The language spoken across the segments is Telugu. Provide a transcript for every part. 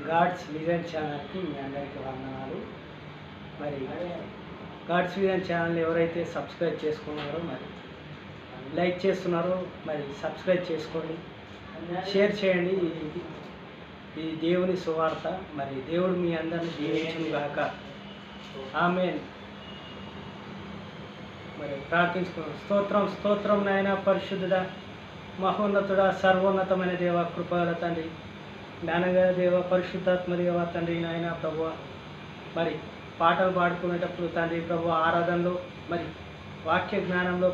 గాడ్స్ విజన్ ఛానల్కి మీ అందరికీ వందనాలు. మరి గాడ్స్ విజన్ ఛానల్ ఎవరైతే సబ్స్క్రైబ్ చేసుకున్నారో మరి లైక్ చేస్తున్నారో మరి సబ్స్క్రైబ్ చేసుకోండి, షేర్ చేయండి. ఇది దేవుని సువార్త. మరి దేవుడు మీ అందరిని దీవించును గాక. ఆమేన్. మరి ప్రార్థించుకున్నాం. స్తోత్రం స్తోత్రం నాయన, పరిశుద్ధుడా, మహోన్నతుడా, సర్వోన్నతమైన దేవ, కృపగల తండ్రి, జ్ఞానగల దేవ, పరిశుద్ధాత్మ దేవ తండ్రి నాయన ప్రభువా, మరి పాటలు పాడుకునేటప్పుడు తండ్రి ప్రభు ఆరాధనలో మరి వాక్య జ్ఞానంలో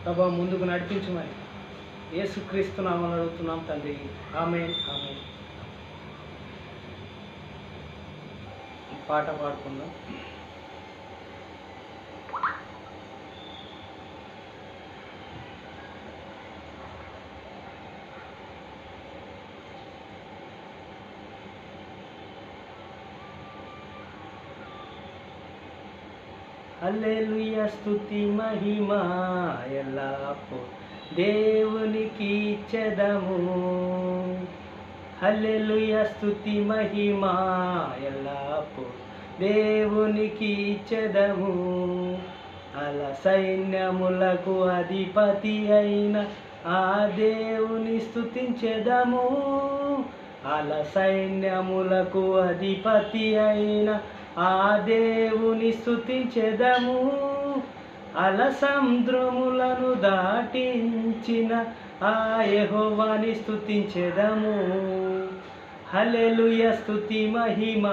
ప్రభు ముందుకు నడిపించమని యేసుక్రీస్తు నామములో అడుగుతున్నాం తండ్రి. ఆమేన్ ఆమేన్. పాట పాడుకుందాం. హల్లెలూయా, స్తుతి మహిమ ఎల్లప్పుడూ దేవునికి ఇచ్చెదము. హల్లెలూయా, స్తుతి మహిమ ఎల్లప్పుడూ దేవునికి ఇచ్చెదము. అల సైన్యములకు అధిపతి అయిన ఆ దేవుని స్తుతించెదము. అల సైన్యములకు అధిపతి అయిన ఆ దేవుని స్తుతించెదము. అల సముద్రములను దాటించిన ఆ యెహోవాని స్తుతించెదము. హల్లెలూయా, స్తుతి మహిమ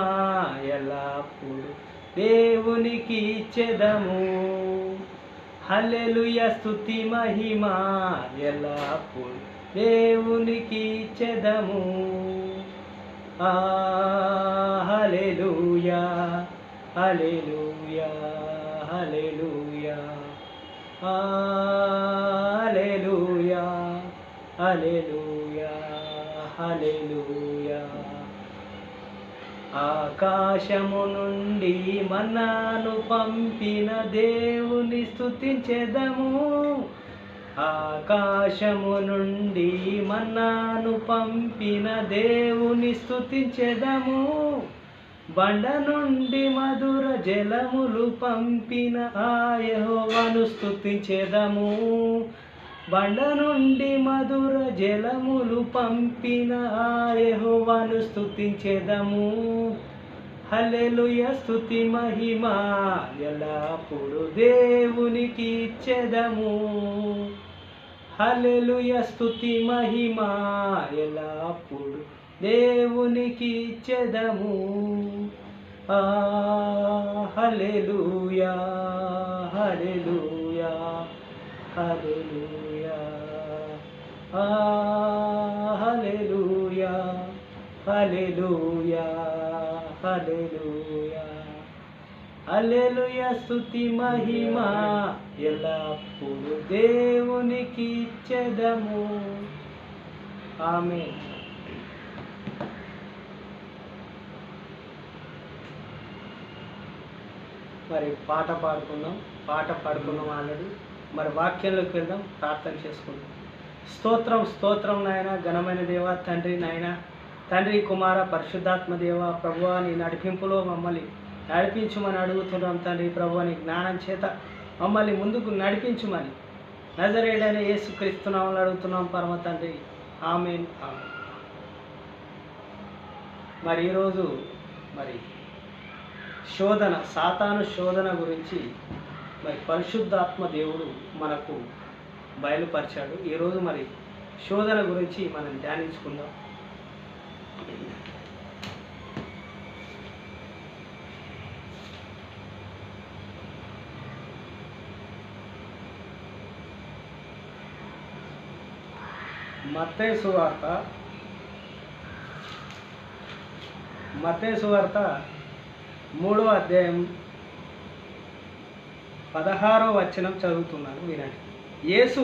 ఎల్లప్పుడూ దేవునికి ఇచ్చెదము. హల్లెలూయా, స్తుతి మహిమ ఎల్లప్పుడూ దేవునికి ఇచ్చెదము. హల్లెలూయా హల్లెలూయా హల్లెలూయా హల్లెలూయా హల్లెలూయా హల్లెలూయా. ఆకాశము నుండి మన్నాను పంపిన దేవుని స్తుతించెదము. ఆకాశము నుండి మన్నాను పంపిన దేవుని స్తుతించెదము. బండ నుండి మధుర జలములు పంపిన ఆ యెహోవాను స్తుతించెదము. బండ నుండి మధుర జలములు పంపిన ఆ యెహోవాను స్తుతించెదము. హల్లెలూయా, స్తుతి మహిమ ఎల్లప్పుడూ దేవునికి ఇచ్చెదము. హల్లెలూయా, స్తుతి మహిమ ఎల్లప్పుడూ దేవునికి ఇచ్చెదము. హల్లెలూయా హల్లెలూయా హల్లెలూయా హల్లెలూయా హల్లెలూయా హల్లెలూయా హల్లెలూయా, స్తుతి మహిమ ఎల్లప్పుడూ దేవునికి ఇచ్చెదము. ఆమేన్. మరి పాట పాడుకున్నాం ఆల్రెడీ. మరి వాక్యంలోకి వెళ్దాం, ప్రార్థన చేసుకుందాం. స్తోత్రం స్తోత్రం నాయన, ఘనమైన దేవ తండ్రి నాయన, తండ్రి కుమార పరిశుద్ధాత్మ దేవ ప్రభువా, నీ నడిపింపులో మమ్మల్ని నడిపించుమని అడుగుతున్నాం తండ్రి. ప్రభువా, నీ జ్ఞానం చేత మమ్మల్ని ముందుకు నడిపించుమని నజరేయుడైన యేసుక్రీస్తు నామములో అడుగుతున్నాం పరమ తండ్రి. ఆమేన్ ఆమేన్. మరి ఈరోజు మరి సాతాను శోధన గురించి మరి పరిశుద్ధాత్మ దేవుడు మనకు బయలుపరిచాడు. ఈరోజు మరి శోధన గురించి మనం ధ్యానించుకుందాం. మత్తయి సువార్త 3వ అధ్యాయం 16వ వచనం చదువుతున్నాను, వినండి. యేసు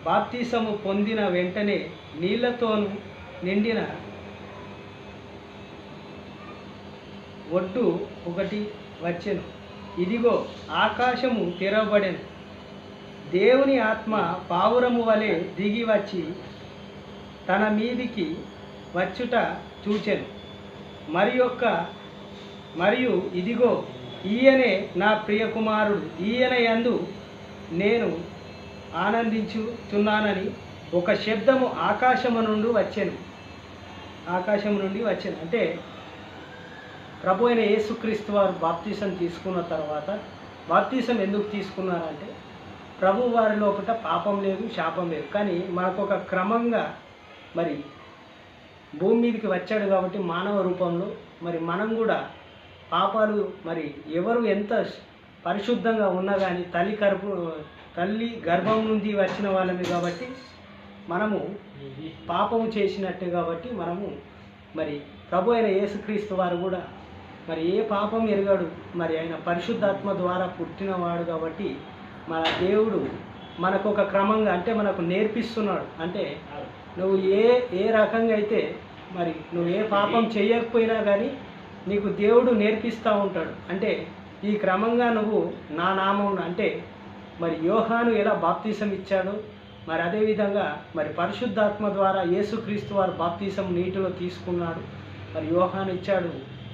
బాప్తిసము పొందిన వెంటనే నీళ్లతోనూ నిండిన ఒడ్డు ఒకటి వచ్చెను. ఇదిగో ఆకాశము తెరవబడెను. దేవుని ఆత్మ పావురము వలె దిగి వచ్చి తన మీదికి వచ్చుట చూచెను. మరియు ఇదిగో ఈయనే నా ప్రియ కుమారుడు, ఈయన యందు నేను ఆనందించుతున్నానని ఒక శబ్దము ఆకాశము నుండి వచ్చాను. అంటే ప్రభు అయిన యేసుక్రీస్తు వారు బాప్తీసం తీసుకున్న తర్వాత, బాప్తీసం ఎందుకు తీసుకున్నారంటే ప్రభు వారి లోపల పాపం లేదు, శాపం లేదు. కానీ మనకు ఒక క్రమంగా మరి భూమి మీదకి వచ్చాడు కాబట్టి మానవ రూపంలో మరి మనం కూడా పాపాలు, మరి ఎవరు ఎంత పరిశుద్ధంగా ఉన్నా కానీ తల్లి గర్భం నుండి వచ్చిన వాళ్ళని కాబట్టి మనము పాపము చేసినట్టే. కాబట్టి మనము మరి ప్రభు అయిన యేసుక్రీస్తు వారు కూడా మరి ఏ పాపం ఎరగాడు, మరి ఆయన పరిశుద్ధాత్మ ద్వారా పుట్టినవాడు కాబట్టి మన దేవుడు మనకు ఒక క్రమంగా అంటే మనకు నేర్పిస్తున్నాడు. అంటే నువ్వు ఏ రకంగా అయితే మరి నువ్వు ఏ పాపం చేయకపోయినా కానీ నీకు దేవుడు నేర్పిస్తూ ఉంటాడు. అంటే ఈ క్రమంగా నువ్వు నా నామం అంటే మరి యోహాను ఎలా బాప్తీసం ఇచ్చాడో మరి అదేవిధంగా మరి పరిశుద్ధాత్మ ద్వారా యేసుక్రీస్తు వారు బాప్తీసం నీటిలో తీసుకున్నాడు, మరి యోహాను ఇచ్చాడు,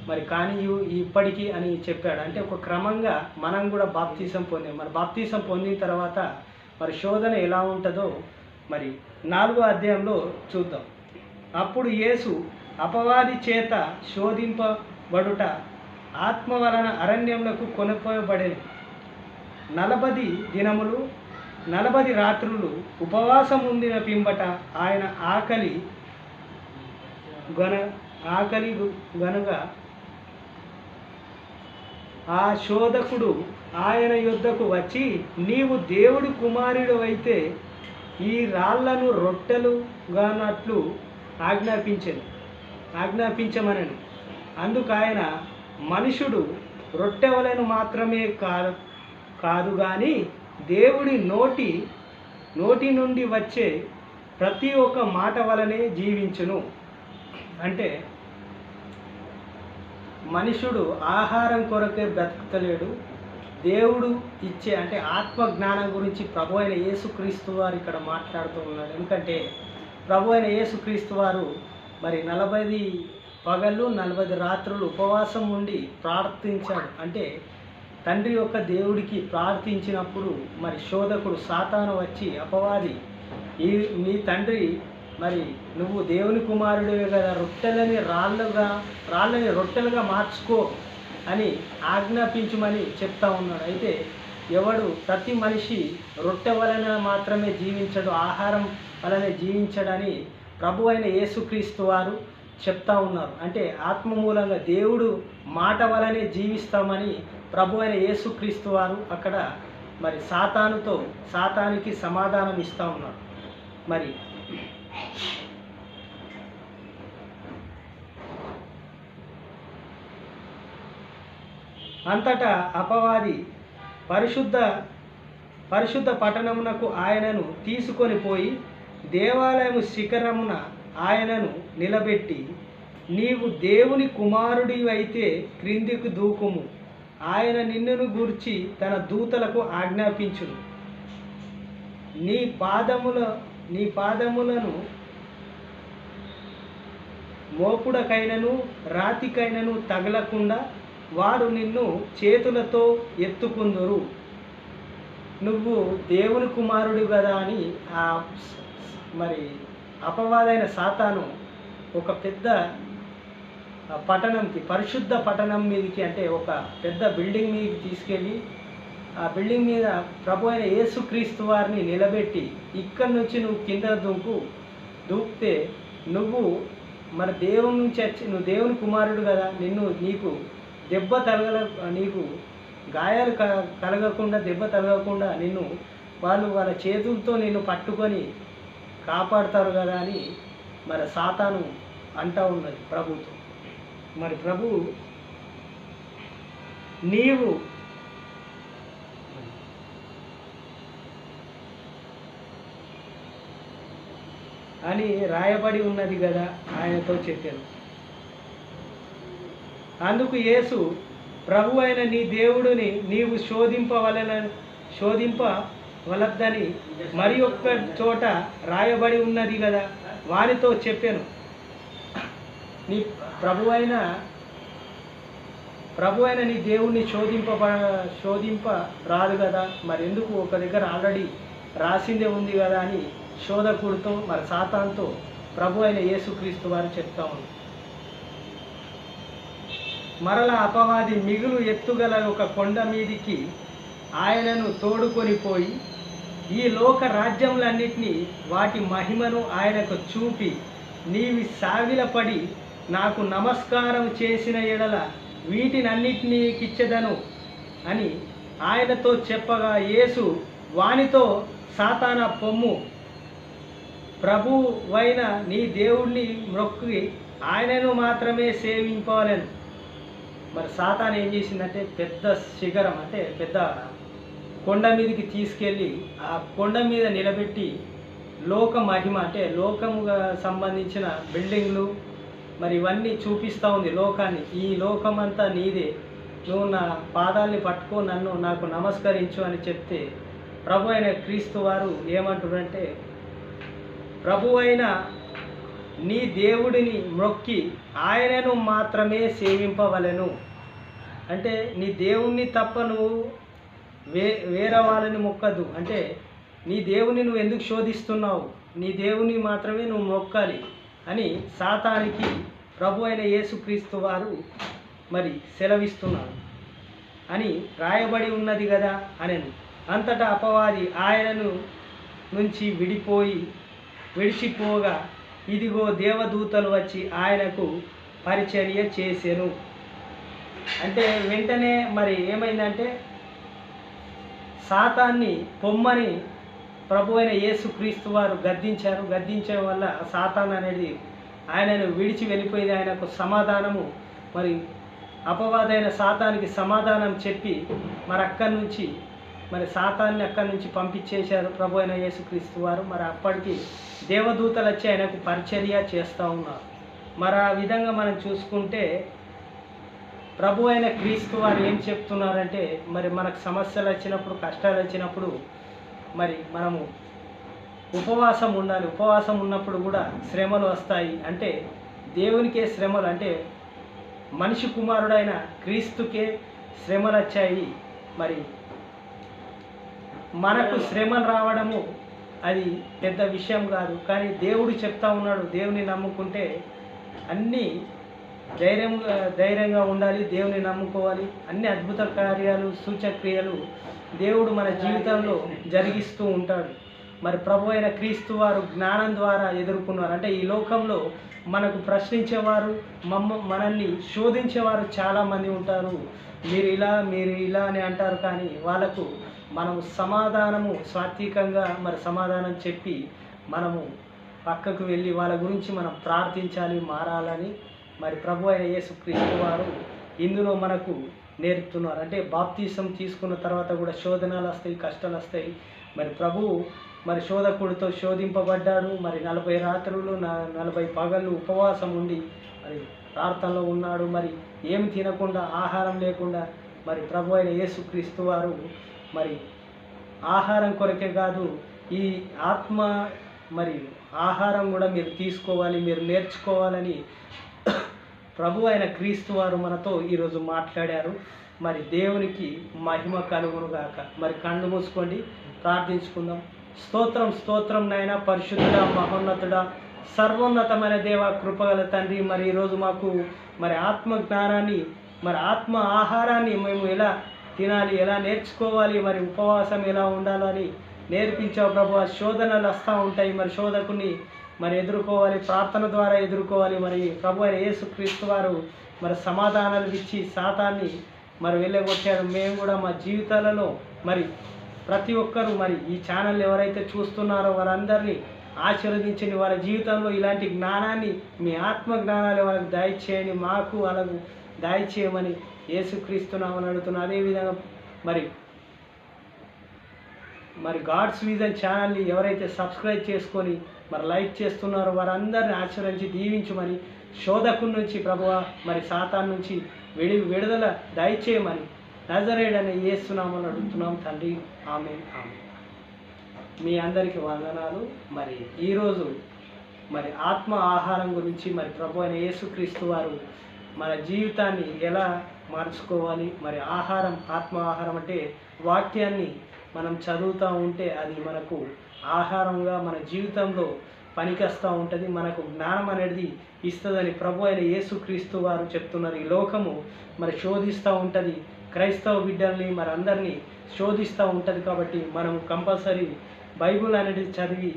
మరి కానీ ఇప్పటికీ అని చెప్పాడు. అంటే ఒక క్రమంగా మనం కూడా బాప్తీసం పొందాం. మరి బాప్తీసం పొందిన తర్వాత మరి శోధన ఎలా ఉంటుందో మరి 4వ అధ్యాయంలో చూద్దాం. అప్పుడు యేసు అపవాది చేత శోధింపబడుట ఆత్మ వలన అరణ్యములకు కొనుక్కోబడేది. 40 దినములు 40 రాత్రులు ఉపవాసం ఉండిన పిమ్మట ఆయన ఆకలి గనుక ఆ శోధకుడు ఆయన యొద్దకు వచ్చి, నీవు దేవుడి కుమారుడు అయితే ఈ రాళ్లను రొట్టెలుగానట్లు ఆజ్ఞాపించమనను. అందుకు ఆయన, మనుషుడు రొట్టె వలన మాత్రమే కాదు కానీ దేవుడి నోటి నుండి వచ్చే ప్రతి ఒక్క మాట వలనే జీవించును. అంటే మనుషుడు ఆహారం కొరకే బ్రతకలేడు, దేవుడు ఇచ్చే అంటే ఆత్మ జ్ఞానం గురించి ప్రభు అయిన యేసుక్రీస్తు వారు ఇక్కడ మాట్లాడుతూ ఉన్నాడు. ఎందుకంటే ప్రభు అయిన యేసుక్రీస్తు వారు మరి 40 పగళ్ళు 40 రాత్రులు ఉపవాసం ఉండి ప్రార్థించాడు. అంటే తండ్రి యొక్క దేవుడికి ప్రార్థించినప్పుడు మరి శోధకుడు సాతాను వచ్చి, అపవాది నీ తండ్రి మరి నువ్వు దేవుని కుమారుడివే కదా, రాళ్ళని రొట్టెలుగా మార్చుకో అని ఆజ్ఞాపించమని చెప్తా ఉన్నాడు. అయితే ప్రతి మనిషి రొట్టె వలన మాత్రమే జీవించడు, ఆహారం వలనే జీవించడని ప్రభు అయిన యేసుక్రీస్తు వారు చెప్తా ఉన్నారు. అంటే ఆత్మ మూలంగా దేవుడు మాట వలనే జీవిస్తామని ప్రభు అయిన యేసుక్రీస్తు వారు అక్కడ మరి సాతానికి సమాధానం ఇస్తూ ఉన్నాడు. మరి అంతటా అపవాది పరిశుద్ధ పట్టణమునకు ఆయనను తీసుకొని పోయి దేవాలయము శిఖరమున ఆయనను నిలబెట్టి, నీవు దేవుని కుమారుడివైతే క్రిందికి దూకుము, ఆయన నిన్నును గూర్చి తన దూతలకు ఆజ్ఞాపించును, నీ పాదములను మోపుడకైనను రాతికైనను తగలకుండా వారు నిన్ను చేతులతో ఎత్తుకుందురు. నువ్వు దేవుని కుమారుడు కదా అని మరి అపవాదైన సాతాను ఒక పెద్ద పట్టణంకి, పరిశుద్ధ పట్టణం మీదకి, అంటే ఒక పెద్ద బిల్డింగ్ మీదకి తీసుకెళ్ళి ఆ బిల్డింగ్ మీద ప్రభు అయిన యేసుక్రీస్తు వారిని నిలబెట్టి, ఇక్కడి నుంచి నువ్వు కింద దూకితే నువ్వు మరి దేవుని నుంచి వచ్చి నువ్వు దేవుని కుమారుడు కదా, నీకు దెబ్బ నీకు గాయాలు కలగకుండా దెబ్బ తగలకుండా వాళ్ళ చేతులతో నిన్ను పట్టుకొని కాపాడుతారు కదా అని మరి సాతాను అంటూ ఉన్నది ప్రభుతో. మరి ప్రభు నీవు అని రాయబడి ఉన్నది కదా ఆయనతో చెప్పాను. అందుకు యేసు, ప్రభు అయిన నీ దేవుడిని నీవు శోధింపవలద్దని మరి ఒక్క చోట రాయబడి ఉన్నది కదా వానితో చెప్పాను. నీ ప్రభు అయిన ప్రభు అయిన నీ దేవుణ్ణి శోధింప రాదు కదా, మరి ఎందుకు ఒక దగ్గర ఆల్రెడీ రాసిందే ఉంది కదా అని శోధకుడితో మరి సాతానుతో ప్రభు అయిన యేసుక్రీస్తు వారు చెప్తా ఉన్నారు. మరలా అపవాది మిగులు ఎత్తుగల ఒక కొండ మీదికి ఆయనను తోడుకొని పోయి ఈ లోక రాజ్యములన్నిటినీ వాటి మహిమను ఆయనకు చూపి, నీవి సాగిలపడి నాకు నమస్కారం చేసిన ఎడల వీటినన్నిటినీ నీకిచ్చెదను అని ఆయనతో చెప్పగా, యేసు వానితో, సాతానా పొమ్ము, ప్రభువైన నీ దేవుణ్ణి మొక్కి ఆయనను మాత్రమే సేవింపాలను. మరి సాతాను ఏం చేసిందంటే పెద్ద శిఖరం అంటే పెద్ద కొండ మీదకి తీసుకెళ్ళి ఆ కొండ మీద నిలబెట్టి లోక మహిమ అంటే లోకముగా సంబంధించిన బిల్డింగ్లు మరి ఇవన్నీ చూపిస్తూ ఉంది లోకాన్ని. ఈ లోకమంతా నీదే, నువ్వు నా పాదాలని పట్టుకో, నాకు నమస్కరించు అని చెప్తే ప్రభు అయిన క్రీస్తు వారు ఏమంటారంటే, ప్రభు అయిన నీ దేవుడిని మొక్కి ఆయనను మాత్రమే సేవింపవలెను. అంటే నీ దేవుణ్ణి తప్ప నువ్వు వేరే వాళ్ళని మొక్కద్దు. అంటే నీ దేవుని నువ్వు ఎందుకు శోధిస్తున్నావు, నీ దేవుని మాత్రమే నువ్వు మొక్కాలి అని సాతానికి ప్రభు అయిన యేసుక్రీస్తు వారు మరి సెలవిస్తున్నారు అని రాయబడి ఉన్నది కదా అని. అంతటా అపవాది ఆయనను నుంచి విడిచిపోగా ఇదిగో దేవదూతలు వచ్చి ఆయనకు పరిచర్య చేసెను. అంటే వెంటనే మరి ఏమైందంటే సాతాన్ని పొమ్మని ప్రభు అయిన యేసుక్రీస్తు వారు గద్దించడం వల్ల సాతాన్ అనేది ఆయనను విడిచి వెళ్ళిపోయింది. ఆయనకు సమాధానము మరి అపవాదైన సాతానికి సమాధానం చెప్పి మరి అక్కడి నుంచి మరి సాతాన్ని అక్కడి నుంచి పంపించేశారు ప్రభు అయిన యేసుక్రీస్తు వారు. మరి అప్పటికి దేవదూతలు వచ్చి ఆయనకు పరిచర్య చేస్తూ ఉన్నారు. మరి ఆ విధంగా మనం చూసుకుంటే ప్రభు అయిన క్రీస్తు వారు ఏం చెప్తున్నారంటే, మరి మనకు సమస్యలు వచ్చినప్పుడు, కష్టాలు వచ్చినప్పుడు మరి మనము ఉపవాసం ఉండాలి. ఉపవాసం ఉన్నప్పుడు కూడా శ్రమలు వస్తాయి. అంటే దేవునికే శ్రమలు, అంటే మనిషి కుమారుడైన క్రీస్తుకే శ్రమలు వచ్చాయి. మరి మనకు శ్రమలు రావడము అది పెద్ద విషయం కాదు. కానీ దేవుడు చెప్తా ఉన్నాడు, దేవుని నమ్ముకుంటే అన్నీ ధైర్యంగా ఉండాలి, దేవుని నమ్ముకోవాలి. అన్ని అద్భుత కార్యాలు, సూచక్రియలు దేవుడు మన జీవితంలో జరిగిస్తూ ఉంటాడు. మరి ప్రభు అయిన క్రీస్తు వారు జ్ఞానం ద్వారా ఎదుర్కొన్నారు. అంటే ఈ లోకంలో మనకు ప్రశ్నించేవారు, మనల్ని శోధించేవారు చాలామంది ఉంటారు. మీరు ఇలా అని అంటారు. కానీ వాళ్ళకు మనము సమాధానము సాత్వికంగా మరి సమాధానం చెప్పి మనము పక్కకు వెళ్ళి వాళ్ళ గురించి మనం ప్రార్థించాలి, మారాలని మరి ప్రభు అయిన యేసుక్రీస్తు వారు ఇందులో మనకు నేర్పుతున్నారు. అంటే బాప్తీసం తీసుకున్న తర్వాత కూడా శోధనలు వస్తాయి, కష్టాలు వస్తాయి. మరి ప్రభువు మరి శోధకుడితో శోధింపబడ్డాడు. మరి 40 రాత్రులు 40 పగళ్ళు ఉపవాసం ఉండి మరి ప్రార్థనలో ఉన్నాడు. మరి ఏమి తినకుండా, ఆహారం లేకుండా మరి ప్రభు అయిన యేసుక్రీస్తు వారు మరి ఆహారం కొరకే కాదు, ఈ ఆత్మ మరి ఆహారం కూడా మీరు తీసుకోవాలి, మీరు నేర్చుకోవాలని ప్రభు అయిన క్రీస్తు వారు మనతో ఈరోజు మాట్లాడారు. మరి దేవునికి మహిమ కలుగునుగాక. మరి కళ్ళు మూసుకోండి, ప్రార్థించుకుందాం. స్తోత్రం నాయన, పరిశుద్ధుడా, మహోన్నతుడా, సర్వోన్నతమైన దేవ, కృపగల తండ్రి. మరి ఈరోజు మాకు మరి ఆత్మ జ్ఞానాన్ని, మరి ఆత్మ ఆహారాన్ని మేము ఎలా తినాలి, ఎలా నేర్చుకోవాలి, మరి ఉపవాసం ఎలా ఉండాలని నేర్పించావు ప్రభు. శోధనలు వస్తూ ఉంటాయి, మరి శోధకుని మరి ఎదుర్కోవాలి, ప్రార్థన ద్వారా ఎదుర్కోవాలి. మరి ప్రభు అయిన యేసుక్రీస్తు వారు మరి సమాధానాలు ఇచ్చి సాతాన్ని మరి వెళ్ళగొట్టాడు. మేము కూడా మా జీవితాలలో మరి ప్రతి ఒక్కరూ మరి ఈ ఛానల్ ఎవరైతే చూస్తున్నారో వారందరినీ ఆశీర్వదించండి. వాళ్ళ జీవితంలో ఇలాంటి జ్ఞానాన్ని, మీ ఆత్మ జ్ఞానాలు వాళ్ళకి దయచేయండి, మాకు వాళ్ళకు దయచేయమని యేసుక్రీస్తు నామమున అడుగుతున్నాను. అదేవిధంగా మరి గాడ్స్ విజన్ ఛానల్ని ఎవరైతే సబ్స్క్రైబ్ చేసుకొని మరి లైక్ చేస్తున్నారో వారందరిని ఆశీర్వదించి దీవించమని, శోధకుని నుంచి ప్రభువా మరి సాతాను నుంచి విడుదల దయచేయమని నజరేయుడైన యేసు నామమున అడుగుతున్నాం తండ్రి. ఆమేన్. మీ అందరికీ వందనాలు. మరి ఈరోజు మరి ఆత్మ ఆహారం గురించి మరి ప్రభు అయిన యేసుక్రీస్తు వారు మన జీవితాన్ని ఎలా మార్చుకోవాలి. మరి ఆహారం, ఆత్మ ఆహారం అంటే వాక్యాన్ని మనం చదువుతూ ఉంటే అది మనకు ఆహారంగా మన జీవితంలో పనికొస్తూ ఉంటుంది. మనకు జ్ఞానం అనేది ఇస్తుందని ప్రభు అయిన యేసుక్రీస్తు వారు చెప్తున్నారు. ఈ లోకము మరి శోధిస్తూ ఉంటుంది, క్రైస్తవ బిడ్డల్ని మరి అందరినీ శోధిస్తూ ఉంటుంది. కాబట్టి మనం కంపల్సరీ బైబుల్ అనేది చదివి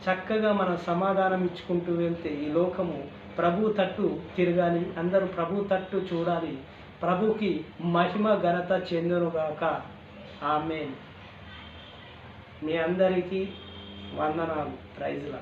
చక్కగా మనం సమాధానం ఇచ్చుకుంటూ వెళ్తే ఈ లోకము ప్రభు తట్టు తిరగాలి, అందరూ ప్రభు తట్టు చూడాలి, ప్రభుకి మహిమ ఘనత చెందునుగాక. ఆమేన్. మీ అందరికీ వందనాలు. ప్రైజ్లా.